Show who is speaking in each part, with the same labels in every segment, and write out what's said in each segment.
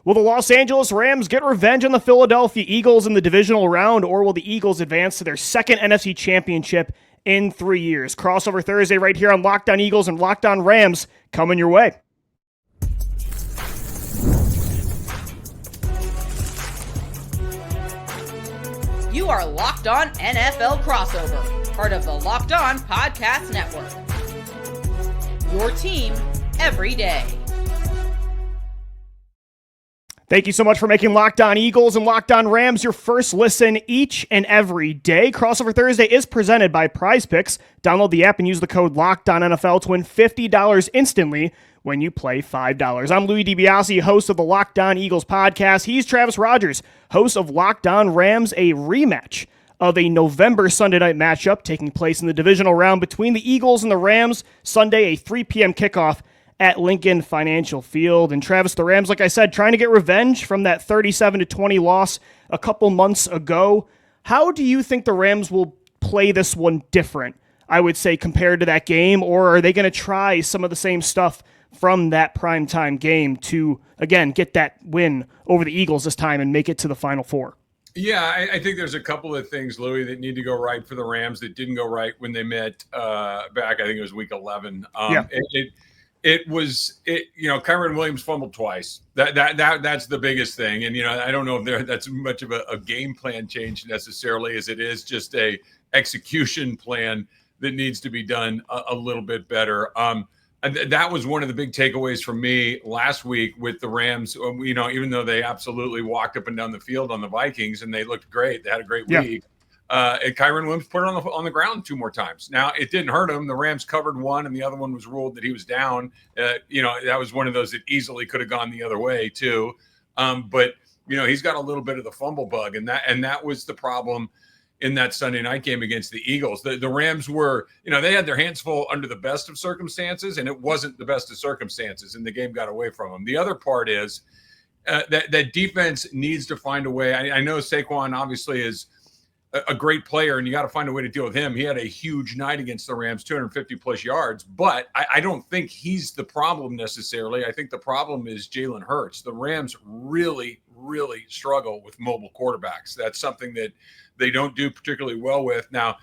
Speaker 1: Will the Los Angeles Rams get revenge on the Philadelphia Eagles in the divisional round, or will the Eagles advance to their second NFC championship in 3 years? Crossover Thursday right here on Locked On Eagles and Locked On Rams coming your way.
Speaker 2: You are Locked On NFL Crossover, part of the Locked On Podcast Network. Your team every day.
Speaker 1: Thank you so much for making Locked On Eagles and Locked On Rams your first listen each and every day. Crossover Thursday is presented by Prize Picks. Download the app and use the code LOCKEDONNFL to win $50 instantly when you play $5. I'm Louis DiBiase, host of the Locked On Eagles podcast. He's Travis Rogers, host of Locked On Rams, a rematch of a November Sunday night matchup taking place in the divisional round between the Eagles and the Rams. Sunday, a 3 p.m. kickoff at Lincoln Financial Field. And Travis, the Rams, like I said, trying to get revenge from that 37-20 loss a couple months ago. How do you think the Rams will play this one different, I would say, compared to that game? Or are they going to try some of the same stuff from that primetime game to, again, get that win over the Eagles this time and make it to the Final Four?
Speaker 3: Yeah, I think there's a couple of things, Louis, that need to go right for the Rams that didn't go right when they met back, I think it was week 11. It was Kyren Williams fumbled twice. That's the biggest thing. And, I don't know if that's much of a game plan change necessarily, as it is just a execution plan that needs to be done a little bit better. And that was one of the big takeaways from me last week with the Rams. Even though they absolutely walked up and down the field on the Vikings and they looked great, they had a great week. And Kyren Williams put it on the ground 2 more times. Now, it didn't hurt him. The Rams covered one, and the other one was ruled that he was down. That was one of those that easily could have gone the other way too. But he's got a little bit of the fumble bug, and that was the problem in that Sunday night game against the Eagles. The Rams were, they had their hands full under the best of circumstances, and it wasn't the best of circumstances, and the game got away from them. The other part is that defense needs to find a way. I know Saquon obviously is a great player, and you got to find a way to deal with him. He had a huge night against the Rams, 250 plus yards, but I don't think he's the problem necessarily. I think the problem is Jalen Hurts. The Rams really, really struggle with mobile quarterbacks. That's something that they don't do particularly well with. Now,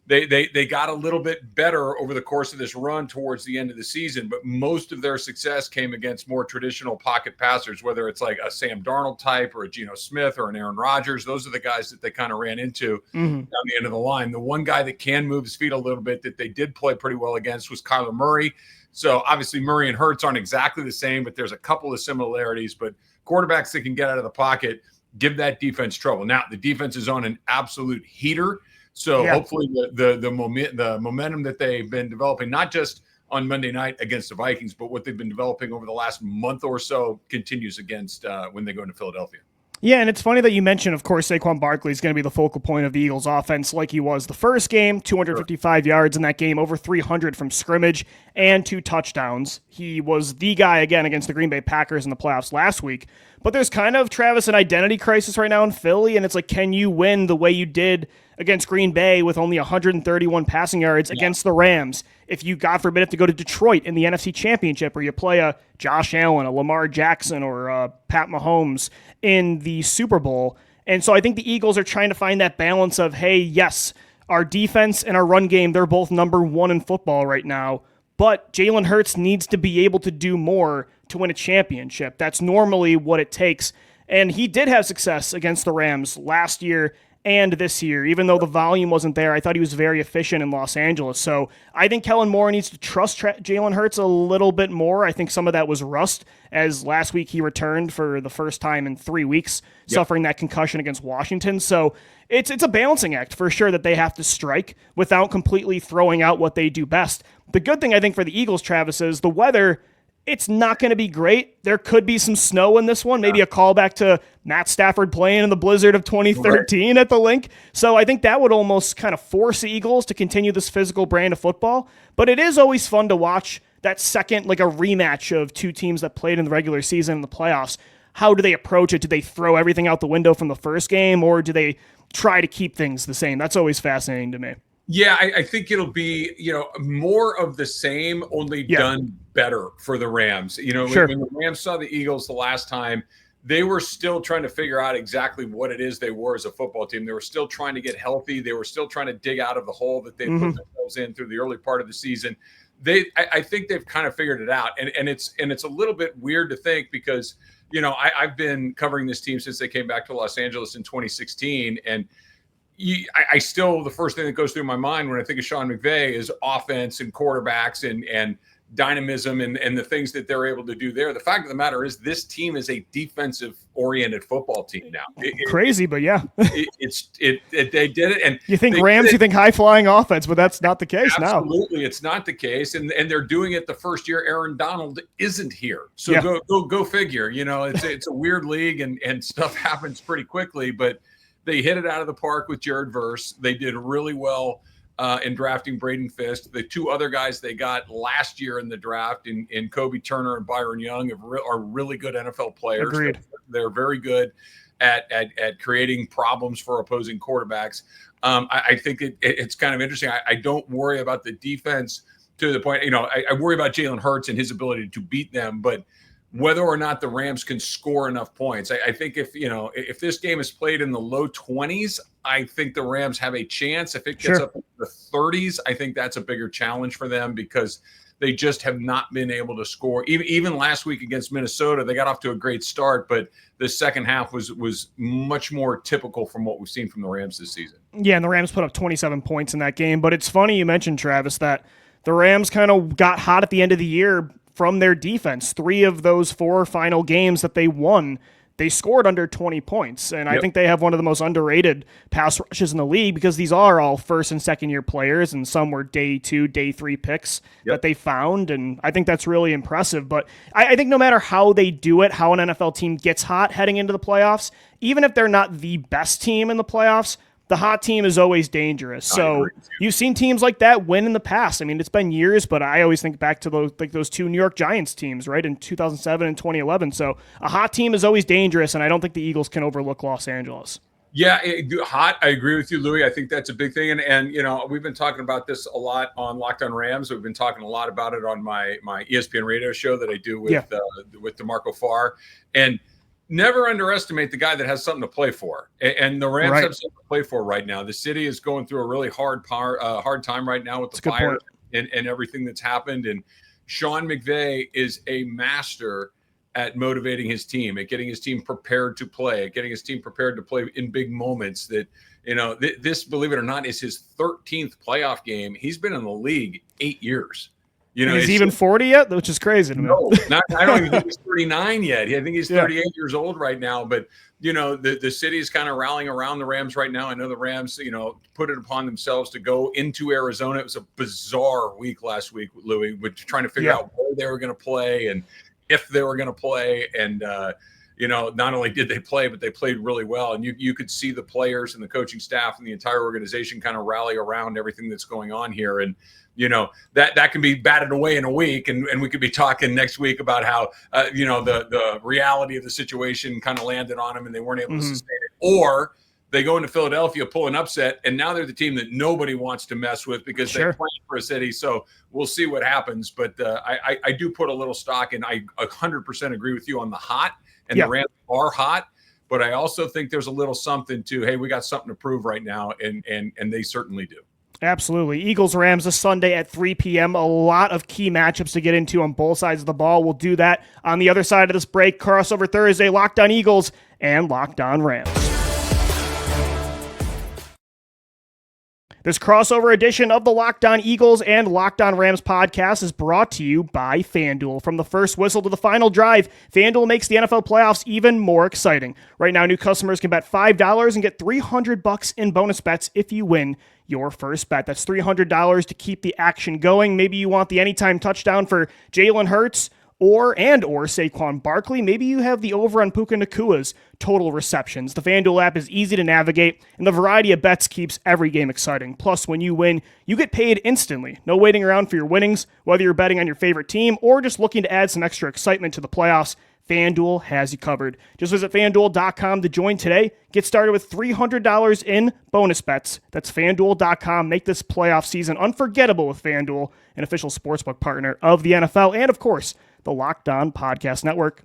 Speaker 3: they got a little bit better over the course of this run towards the end of the season, but most of their success came against more traditional pocket passers, whether it's like a Sam Darnold type or a Geno Smith or an Aaron Rodgers. Those are the guys that they kind of ran into down the end of the line. The one guy that can move his feet a little bit that they did play pretty well against was Kyler Murray. So obviously Murray and Hurts aren't exactly the same, but there's a couple of similarities. But quarterbacks that can get out of the pocket give that defense trouble. Now, the defense is on an absolute heater. So hopefully the momentum that they've been developing, not just on Monday night against the Vikings, but what they've been developing over the last month or so continues against when they go into Philadelphia.
Speaker 1: Yeah, and it's funny that you mentioned, of course, Saquon Barkley is going to be the focal point of the Eagles offense like he was the first game, 255 yards in that game, over 300 from scrimmage, and 2 touchdowns. He was the guy, again, against the Green Bay Packers in the playoffs last week. But there's kind of, Travis, an identity crisis right now in Philly, and it's like, can you win the way you did against Green Bay with only 131 passing yards against the Rams if you, God forbid, have to go to Detroit in the NFC Championship, or you play a Josh Allen, a Lamar Jackson, or Pat Mahomes in the Super Bowl? And so I think the Eagles are trying to find that balance of, hey, yes, our defense and our run game, they're both number 1 in football right now, but Jalen Hurts needs to be able to do more to win a championship. That's normally what it takes. And he did have success against the Rams last year and this year. Even though the volume wasn't there, I thought he was very efficient in Los Angeles. So I think Kellen Moore needs to trust Jalen Hurts a little bit more. I think some of that was rust, as last week he returned for the first time in 3 weeks, suffering that concussion against Washington. So it's a balancing act for sure that they have to strike without completely throwing out what they do best. The good thing, I think, for the Eagles, Travis, is the weather. It's not going to be great. There could be some snow in this one, maybe a callback to Matt Stafford playing in the blizzard of 2013 at the Link. So I think that would almost kind of force the Eagles to continue this physical brand of football. But it is always fun to watch that second, like a rematch of two teams that played in the regular season and the playoffs. How do they approach it? Do they throw everything out the window from the first game, or do they try to keep things the same? That's always fascinating to me.
Speaker 3: Yeah, I think it'll be, more of the same, only done better for the Rams. When the Rams saw the Eagles the last time, they were still trying to figure out exactly what it is they were as a football team. They were still trying to get healthy. They were still trying to dig out of the hole that they put themselves in through the early part of the season. I think they've kind of figured it out. And it's a little bit weird to think because, I've been covering this team since they came back to Los Angeles in 2016. And I still, the first thing that goes through my mind when I think of Sean McVay is offense and quarterbacks and dynamism and the things that they're able to do there. The fact of the matter is this team is a defensive-oriented football team now.
Speaker 1: Crazy, but yeah.
Speaker 3: They did it. And
Speaker 1: you think Rams, you think high-flying offense, but that's not the case now.
Speaker 3: Absolutely, it's not the case. And they're doing it the first year Aaron Donald isn't here. So go figure. It's a weird league and stuff happens pretty quickly, but they hit it out of the park with Jared Verse. They did really well in drafting Braden Fist. The two other guys they got last year in the draft in Kobe Turner and Byron Young are really good NFL players.
Speaker 1: Agreed.
Speaker 3: They're very good at creating problems for opposing quarterbacks. I think it's kind of interesting. I don't worry about the defense to the point, I worry about Jalen Hurts and his ability to beat them, but whether or not the Rams can score enough points. I think if this game is played in the low 20s, I think the Rams have a chance. If it gets up into the 30s, I think that's a bigger challenge for them because they just have not been able to score. Even last week against Minnesota, they got off to a great start, but the second half was much more typical from what we've seen from the Rams this season.
Speaker 1: Yeah, and the Rams put up 27 points in that game. But it's funny you mentioned, Travis, that the Rams kind of got hot at the end of the year from their defense. 3 of those 4 final games that they won, they scored under 20 points. And I think they have one of the most underrated pass rushes in the league because these are all first and second year players, and some were day 2, day 3 picks that they found. And I think that's really impressive. But I think no matter how they do it, how an NFL team gets hot heading into the playoffs, even if they're not the best team in the playoffs, the hot team is always dangerous. So you've seen teams like that win in the past. I mean, it's been years, but I always think back to those 2 New York Giants teams, right, in 2007 and 2011. So a hot team is always dangerous, and I don't think the Eagles can overlook Los Angeles.
Speaker 3: Yeah, hot. I agree with you, Louis. I think that's a big thing. And we've been talking about this a lot on Locked On Rams. We've been talking a lot about it on my ESPN radio show that I do with DeMarco Farr. And never underestimate the guy that has something to play for. And the Rams have something to play for right now. The city is going through a really hard time right now with the fire and everything that's happened. And Sean McVay is a master at motivating his team, at getting his team prepared to play, at getting his team prepared to play in big moments that, this, believe it or not, is his 13th playoff game. He's been in the league 8 years.
Speaker 1: He's even 40 yet, which is crazy to me.
Speaker 3: No, I don't even think he's 39 yet. I think he's 38 years old right now. But, the city is kind of rallying around the Rams right now. I know the Rams, put it upon themselves to go into Arizona. It was a bizarre week last week, Louis, with trying to figure out where they were going to play and if they were going to play. And, not only did they play, but they played really well. And you could see the players and the coaching staff and the entire organization kind of rally around everything that's going on here. And, that can be batted away in a week. And we could be talking next week about how, the reality of the situation kind of landed on them and they weren't able to sustain it. Or they go into Philadelphia, pull an upset, and now they're the team that nobody wants to mess with because they're playing for a city. So we'll see what happens. But I do put a little stock, and I 100% agree with you on the hot. And the Rams are hot. But I also think there's a little something to, hey, we got something to prove right now, and they certainly do.
Speaker 1: Absolutely. Eagles-Rams this Sunday at 3 p.m. A lot of key matchups to get into on both sides of the ball. We'll do that on the other side of this break. Crossover Thursday, Locked On Eagles and Locked On Rams. This crossover edition of the Locked On Eagles and Locked On Rams podcast is brought to you by FanDuel. From the first whistle to the final drive, FanDuel makes the NFL playoffs even more exciting. Right now, new customers can bet $5 and get $300 in bonus bets if you win your first bet. That's $300 to keep the action going. Maybe you want the anytime touchdown for Jalen Hurts or Saquon Barkley. Maybe you have the over on Puka Nakua's total receptions. The FanDuel app is easy to navigate, and the variety of bets keeps every game exciting. Plus, when you win, you get paid instantly. No waiting around for your winnings, whether you're betting on your favorite team or just looking to add some extra excitement to the playoffs. FanDuel has you covered. Just visit FanDuel.com to join today. Get started with $300 in bonus bets. That's FanDuel.com. Make this playoff season unforgettable with FanDuel, an official sportsbook partner of the NFL and, of course, the Locked On Podcast Network.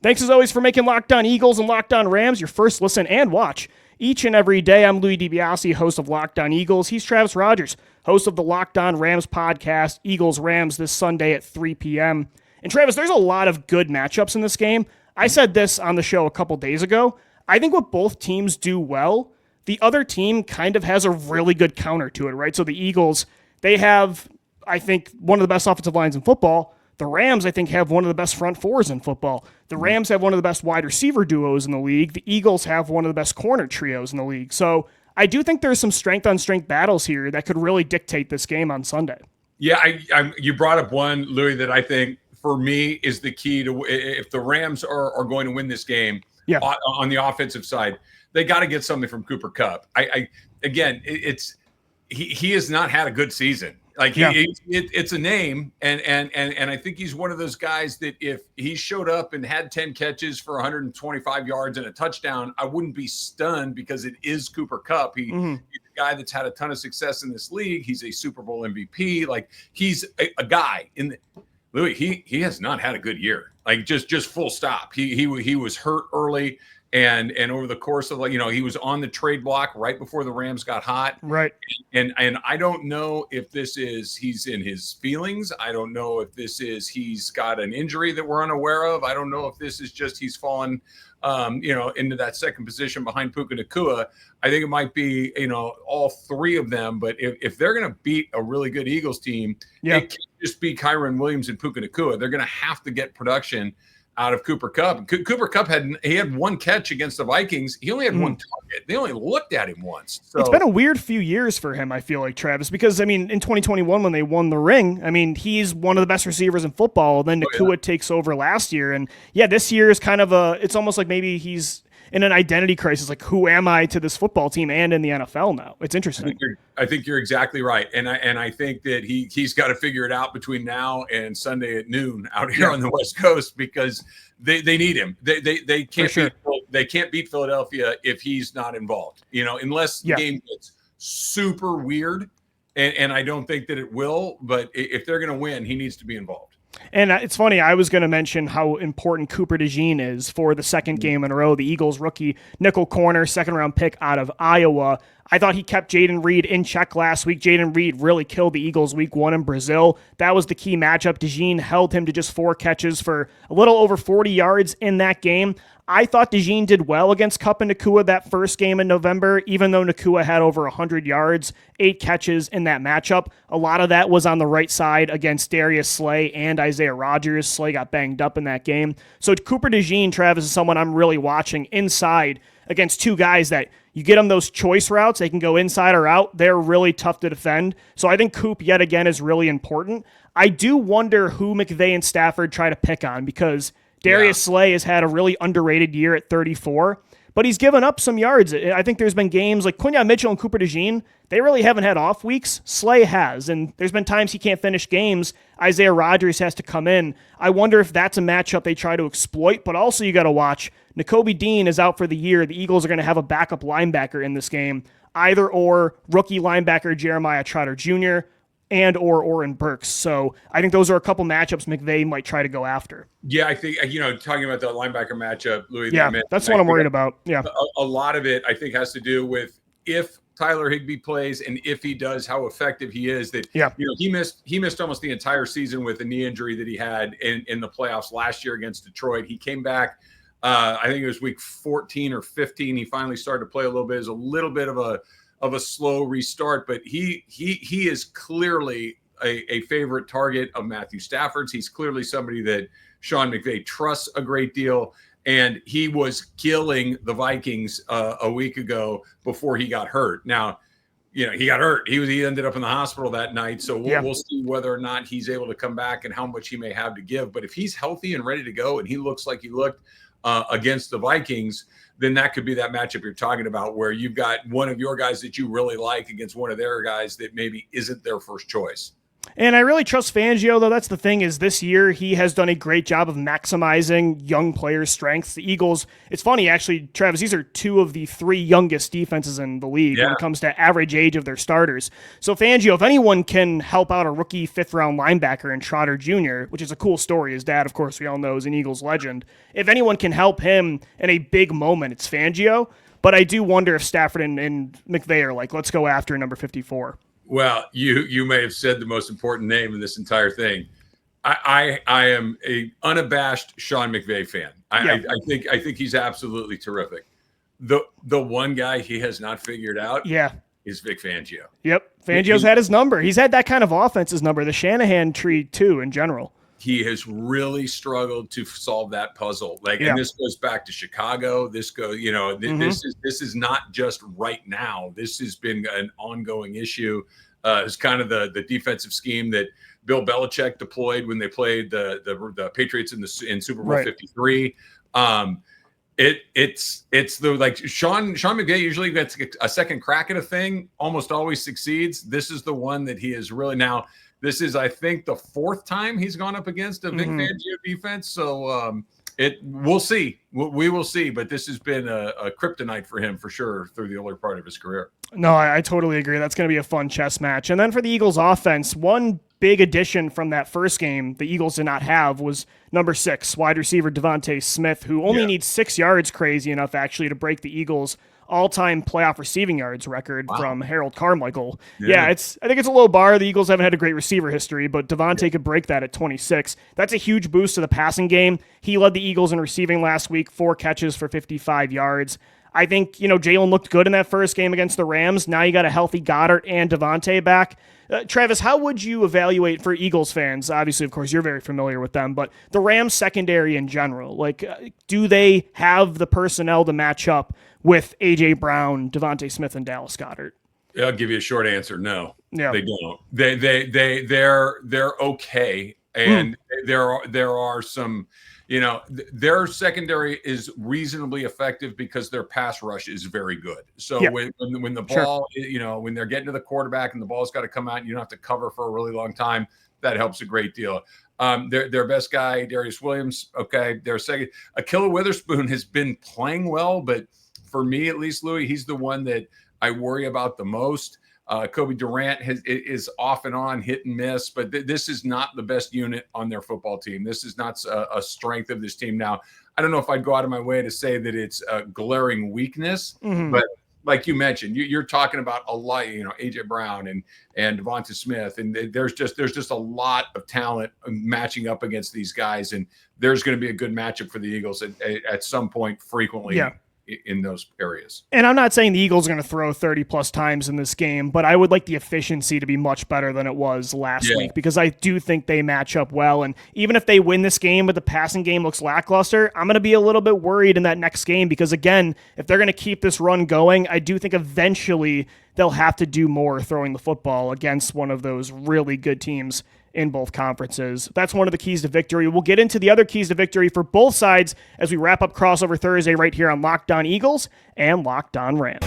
Speaker 1: Thanks as always for making Locked On Eagles and Locked On Rams your first listen and watch each and every day. I'm Louis DiBiase, host of Locked On Eagles. He's Travis Rogers, host of the Locked On Rams podcast, Eagles-Rams this Sunday at 3 p.m. And Travis, there's a lot of good matchups in this game. I said this on the show a couple days ago. I think what both teams do well, the other team kind of has a really good counter to it, right? So the Eagles, they have, I think, one of the best offensive lines in football. The Rams, I think, have one of the best front fours in football. The Rams have one of the best wide receiver duos in the league. The Eagles have one of the best corner trios in the league. So I do think there's some strength-on-strength battles here that could really dictate this game on Sunday.
Speaker 3: Yeah, you brought up one, Louis, that I think, for me, is the key to if the Rams are going to win this game on the offensive side, they got to get something from Cooper Kupp. He has not had a good season. Like it's a name, and I think he's one of those guys that if he showed up and had 10 catches for 125 yards and a touchdown, I wouldn't be stunned because it is Cooper Kupp. He's a guy that's had a ton of success in this league. He's a Super Bowl MVP. Like he's a guy in the Louis. He has not had a good year. Like just full stop. He was hurt early. And over the course of, he was on the trade block right before the Rams got hot.
Speaker 1: Right.
Speaker 3: And I don't know if this is he's in his feelings. I don't know if this is he's got an injury that we're unaware of. I don't know if this is just he's fallen, into that second position behind Puka Nacua. I think it might be, all three of them. But if they're going to beat a really good Eagles team, it can't just be Kyren Williams and Puka Nacua. They're going to have to get production out of Cooper Kupp. Cooper Kupp had one catch against the Vikings. He only had one target. They only looked at him once. So
Speaker 1: it's been a weird few years for him, I feel like, Travis, because, in 2021 when they won the ring, he's one of the best receivers in football. Then Nacua takes over last year. And, this year is kind of it's almost like maybe he's in an identity crisis. Like, who am I to this football team and in the NFL now? It's interesting.
Speaker 3: I think you're exactly right. And I think that he's got to figure it out between now and Sunday at noon out here on the West Coast because they need him. They can't beat Philadelphia if he's not involved, unless the game gets super weird. And I don't think that it will, but if they're going to win, he needs to be involved.
Speaker 1: And it's funny, I was going to mention how important Cooper DeJean is for the second game in a row. The Eagles rookie nickel corner, second-round pick out of Iowa. I thought he kept Jayden Reed in check last week. Jayden Reed really killed the Eagles week 1 in Brazil. That was the key matchup. DeJean held him to just 4 catches for a little over 40 yards in that game. I thought DeJean did well against Kupp and Nacua that first game in November, even though Nacua had over 100 yards, 8 catches in that matchup. A lot of that was on the right side against Darius Slay and Isaiah Rodgers. Slay got banged up in that game. So Cooper DeJean, Travis, is someone I'm really watching inside against two guys that you get them those choice routes. They can go inside or out. They're really tough to defend. So I think Coop, yet again, is really important. I do wonder who McVay and Stafford try to pick on because Darius Slay has had a really underrated year at 34, but he's given up some yards. I think there's been games like Quinyon Mitchell and Cooper DeJean. They really haven't had off weeks. Slay has, and there's been times he can't finish games. Isaiah Rodgers has to come in. I wonder if that's a matchup they try to exploit, but also you got to watch. Nakobe Dean is out for the year. The Eagles are going to have a backup linebacker in this game, either or rookie linebacker Jeremiah Trotter Jr., and or Oren Burks. So I think those are a couple matchups McVay might try to go after.
Speaker 3: Yeah, I think, talking about the linebacker matchup, Louis.
Speaker 1: Yeah, that's what I'm worried about. Yeah.
Speaker 3: A lot of it, I think, has to do with if Tyler Higbee plays and if he does, how effective he is. That he missed almost the entire season with a knee injury that he had in the playoffs last year against Detroit. He came back, I think it was week 14 or 15. He finally started to play a little bit. It was a little bit of a slow restart, but he is clearly a favorite target of Matthew Stafford's. He's clearly somebody that Sean McVay trusts a great deal, and he was killing the Vikings a week ago before he got hurt. Now, he got hurt. He ended up in the hospital that night, so we'll see whether or not he's able to come back and how much he may have to give. But if he's healthy and ready to go, and he looks like he looked against the Vikings, then that could be that matchup you're talking about where you've got one of your guys that you really like against one of their guys that maybe isn't their first choice.
Speaker 1: And I really trust Fangio, though. That's the thing, is this year he has done a great job of maximizing young players' strengths. The Eagles, it's funny, actually, Travis, these are two of the three youngest defenses in the league when it comes to average age of their starters. So Fangio, if anyone can help out a rookie fifth-round linebacker in Trotter Jr., which is a cool story, his dad, of course, we all know, is an Eagles legend. If anyone can help him in a big moment, it's Fangio. But I do wonder if Stafford and McVay are like, let's go after number 54.
Speaker 3: Well, you may have said the most important name in this entire thing. I am a unabashed Sean McVay fan. I think he's absolutely terrific. The one guy he has not figured out is Vic Fangio.
Speaker 1: Yep. Fangio's had his number. He's had that kind of offense's number, the Shanahan tree too in general.
Speaker 3: He has really struggled to solve that puzzle. And this goes back to Chicago. This goes, this is not just right now. This has been an ongoing issue. It's kind of the defensive scheme that Bill Belichick deployed when they played the Patriots in Super Bowl 53. It's the Sean McVay usually gets a second crack at a thing, almost always succeeds. This is the one that he is really now. This is, I think, the fourth time he's gone up against a Vic Fangio defense. So we'll see. We will see. But this has been a kryptonite for him for sure through the early part of his career.
Speaker 1: No, I totally agree. That's going to be a fun chess match. And then for the Eagles offense, one big addition from that first game the Eagles did not have was number 6, wide receiver Devonte Smith, who only needs 6 yards, crazy enough, actually, to break the Eagles' all-time playoff receiving yards record from Harold Carmichael. I think it's a low bar. The Eagles haven't had a great receiver history, but Devontae could break that at 26. That's a huge boost to the passing game. He led the Eagles in receiving last week, 4 catches for 55 yards. I think, Jalen looked good in that first game against the Rams. Now you got a healthy Goddard and Devontae back. Travis, how would you evaluate, for Eagles fans, obviously, of course, you're very familiar with them, but the Rams secondary in general, do they have the personnel to match up with A.J. Brown, Devonte Smith, and Dallas Goedert?
Speaker 3: I'll give you a short answer. No, they don't. They're okay. And there are some, their secondary is reasonably effective because their pass rush is very good. So when the ball, when they're getting to the quarterback and the ball's got to come out and you don't have to cover for a really long time, that helps a great deal. Their best guy, Darius Williams, okay. Their second, Akilla Witherspoon has been playing well, but for me, at least, Louis, he's the one that I worry about the most. Cooper DeJean is off and on, hit and miss, but this is not the best unit on their football team. This is not a strength of this team. Now, I don't know if I'd go out of my way to say that it's a glaring weakness, but like you mentioned, you're talking about a lot, A.J. Brown and Devonte Smith, and there's just a lot of talent matching up against these guys, and there's going to be a good matchup for the Eagles at some point frequently. In those areas. And
Speaker 1: I'm not saying the Eagles are going to throw 30 plus times in this game, but I would like the efficiency to be much better than it was last week, because I do think they match up well. And even if they win this game, but the passing game looks lackluster, I'm going to be a little bit worried in that next game, because again, if they're going to keep this run going, I do think eventually they'll have to do more throwing the football against one of those really good teams in both conferences. That's one of the keys to victory. We'll get into the other keys to victory for both sides as we wrap up Crossover Thursday right here on Locked On Eagles and Locked On Rams.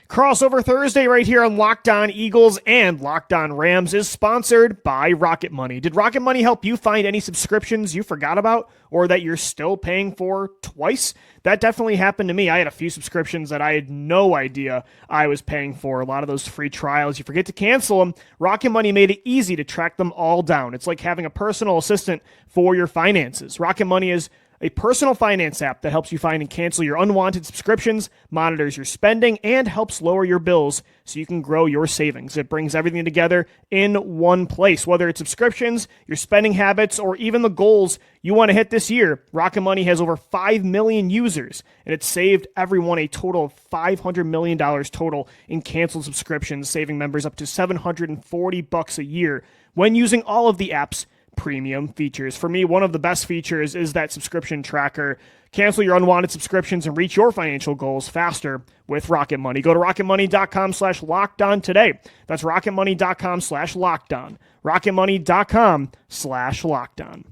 Speaker 1: Crossover Thursday right here on Locked On Eagles and Locked On Rams is sponsored by Rocket Money. Did Rocket Money help you find any subscriptions you forgot about or that you're still paying for twice? That definitely happened to me. I had a few subscriptions that I had no idea I was paying for. A lot of those free trials, you forget to cancel them. Rocket Money made it easy to track them all down. It's like having a personal assistant for your finances. Rocket Money is a personal finance app that helps you find and cancel your unwanted subscriptions, monitors your spending, and helps lower your bills so you can grow your savings. It brings everything together in one place, whether it's subscriptions, your spending habits, or even the goals you want to hit this year. Rocket Money has over 5 million users, and it's saved everyone a total of $500 million total in canceled subscriptions, saving members up to $740 a year when using all of the app's premium features. For me, one of the best features is that subscription tracker. Cancel your unwanted subscriptions and reach your financial goals faster with Rocket Money. Go to rocketmoney.com/lockedon today. That's rocketmoney.com/lockedon. rocketmoney.com/lockedon.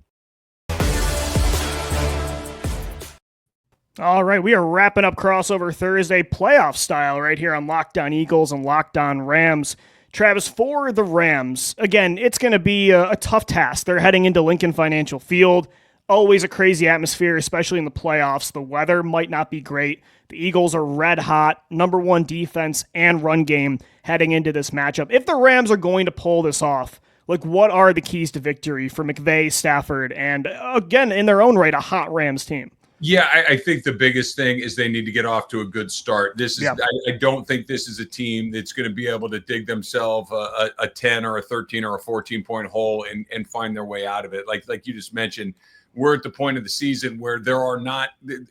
Speaker 1: All right, we are wrapping up Crossover Thursday playoff style right here on Locked On Eagles and Locked On Rams. Travis, for the Rams, again, it's going to be a tough task. They're heading into Lincoln Financial Field. Always a crazy atmosphere, especially in the playoffs. The weather might not be great. The Eagles are red hot, number one defense and run game heading into this matchup. If the Rams are going to pull this off, like, what are the keys to victory for McVay, Stafford, and again, in their own right, a hot Rams team?
Speaker 3: Yeah, I think the biggest thing is they need to get off to a good start. I don't think this is a team that's going to be able to dig themselves a 10 or a 13 or a 14-point hole and find their way out of it. Like you just mentioned, we're at the point of the season where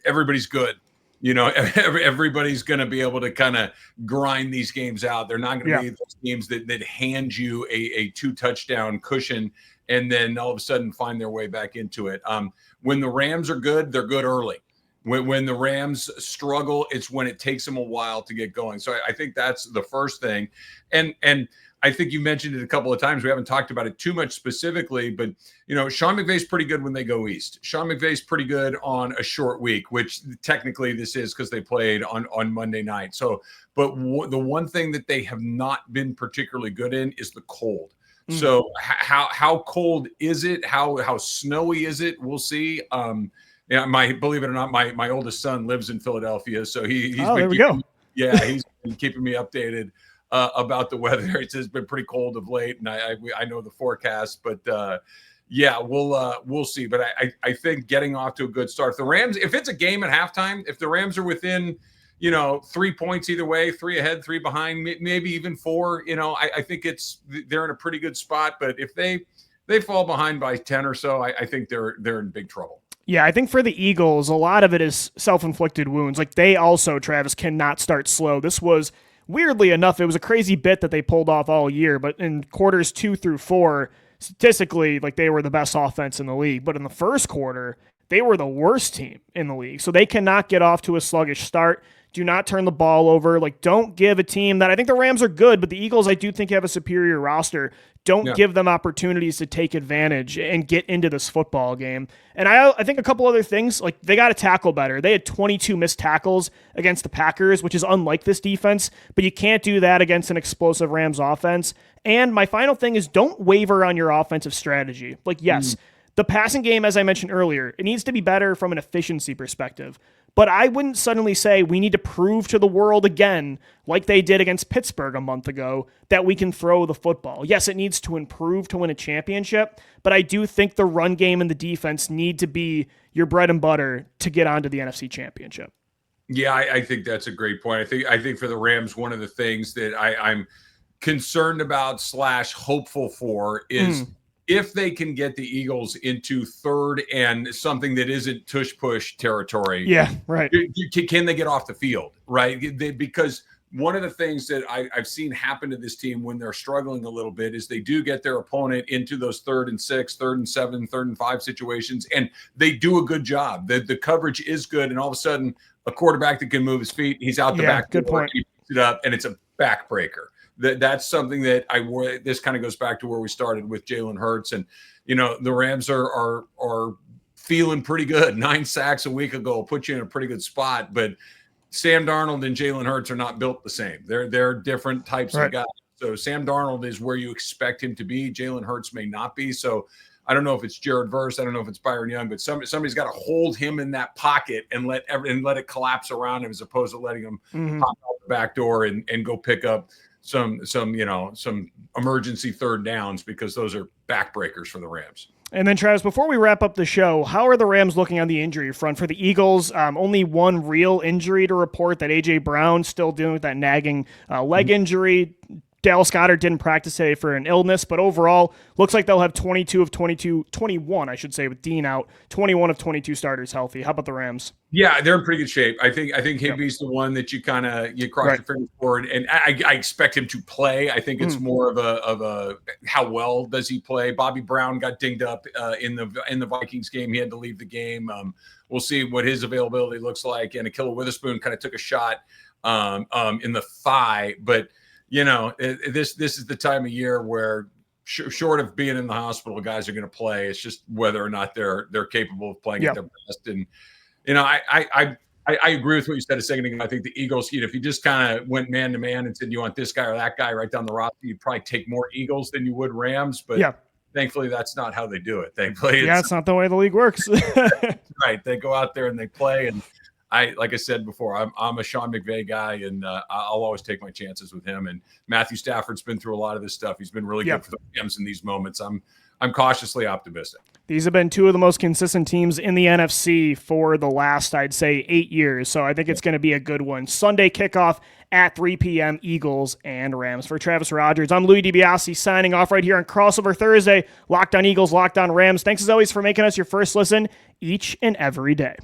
Speaker 3: everybody's good. Everybody's going to be able to kind of grind these games out. They're not going to be those teams that hand you a 2-touchdown cushion and then all of a sudden find their way back into it. When the Rams are good, they're good early. When the Rams struggle, it's when it takes them a while to get going. So I think that's the first thing. And I think you mentioned it a couple of times. We haven't talked about it too much specifically, but, Sean McVay's pretty good when they go east. Sean McVay's pretty good on a short week, which technically this is because they played on Monday night. So, but the one thing that they have not been particularly good in is the cold. So how cold is it? How snowy is it? We'll see. Believe it or not, my oldest son lives in Philadelphia, so he's been keeping me updated about the weather. It's been pretty cold of late, and I know the forecast, but we'll see. But I think getting off to a good start. If the Rams, if it's a game at halftime, if the Rams are within 3 points either way, 3 ahead, 3 behind, maybe even 4. I think they're in a pretty good spot. But if they fall behind by 10 or so, I think they're in big trouble.
Speaker 1: Yeah, I think for the Eagles, a lot of it is self-inflicted wounds. Like, they also, Travis, cannot start slow. This was, weirdly enough, it was a crazy bit that they pulled off all year, but in quarters 2 through 4, statistically, like, they were the best offense in the league. But in the first quarter, they were the worst team in the league. So they cannot get off to a sluggish start. Do not turn the ball over. Like, don't give a team that, I think the Rams are good, but the Eagles, I do think, have a superior roster. Don't give them opportunities to take advantage and get into this football game. And I think a couple other things, like, they got to tackle better. They had 22 missed tackles against the Packers, which is unlike this defense, but you can't do that against an explosive Rams offense. And my final thing is, don't waver on your offensive strategy. Like, yes, the passing game, as I mentioned earlier, it needs to be better from an efficiency perspective. But I wouldn't suddenly say we need to prove to the world again, like they did against Pittsburgh a month ago, that we can throw the football. Yes, it needs to improve to win a championship, but I do think the run game and the defense need to be your bread and butter to get onto the NFC Championship.
Speaker 3: Yeah, I think that's a great point. I think for the Rams, one of the things that I'm concerned about / hopeful for is if they can get the Eagles into third and something that isn't tush-push territory.
Speaker 1: Yeah, right.
Speaker 3: Can they get off the field, right? Because one of the things that I've seen happen to this team when they're struggling a little bit is they do get their opponent into those 3rd and 6, 3rd and 7, 3rd and 5 situations, and they do a good job. The coverage is good, and all of a sudden, a quarterback that can move his feet, he's out the back.
Speaker 1: Good point.
Speaker 3: He picks it up, and it's a backbreaker. That's something that this kind of goes back to where we started with Jalen Hurts. And, the Rams are feeling pretty good. 9 sacks a week ago put you in a pretty good spot. But Sam Darnold and Jalen Hurts are not built the same. They're different types of guys. So Sam Darnold is where you expect him to be. Jalen Hurts may not be. So I don't know if it's Jared Verse. I don't know if it's Byron Young, but somebody's got to hold him in that pocket and let it collapse around him as opposed to letting him pop out the back door and go pick up some emergency third downs, because those are backbreakers for the Rams.
Speaker 1: And then, Travis, before we wrap up the show, how are the Rams looking on the injury front? For the Eagles, only one real injury to report, that A.J. Brown still dealing with that nagging leg injury. Dallas Goedert didn't practice today for an illness, but overall, looks like they'll have 21, I should say, with Dean out, 21 of 22 starters healthy. How about the Rams?
Speaker 3: Yeah, they're in pretty good shape. I think Higbee's the one that you cross your fingers for, and I expect him to play. I think it's more of a how well does he play. Bobby Brown got dinged up in the Vikings game. He had to leave the game. We'll see what his availability looks like. And Akilla Witherspoon kind of took a shot in the thigh, but this is the time of year where short of being in the hospital, guys are going to play. It's just whether or not they're capable of playing at their best. And I agree with what you said a second ago. I think the Eagles, if you just kind of went man to man and said you want this guy or that guy right down the roster, you'd probably take more Eagles than you would Rams. But thankfully, that's not how they do it. Thankfully,
Speaker 1: it's not the way the league works.
Speaker 3: Right. They go out there and they play. And like I said before, I'm a Sean McVay guy, and I'll always take my chances with him. And Matthew Stafford's been through a lot of this stuff. He's been really good for the Rams in these moments. I'm cautiously optimistic.
Speaker 1: These have been two of the most consistent teams in the NFC for the last, I'd say, 8 years. So I think it's going to be a good one. Sunday kickoff at 3 p.m., Eagles and Rams. For Travis Rogers, I'm Louis DiBiase signing off right here on Crossover Thursday. Locked on Eagles, Locked on Rams. Thanks as always for making us your first listen each and every day.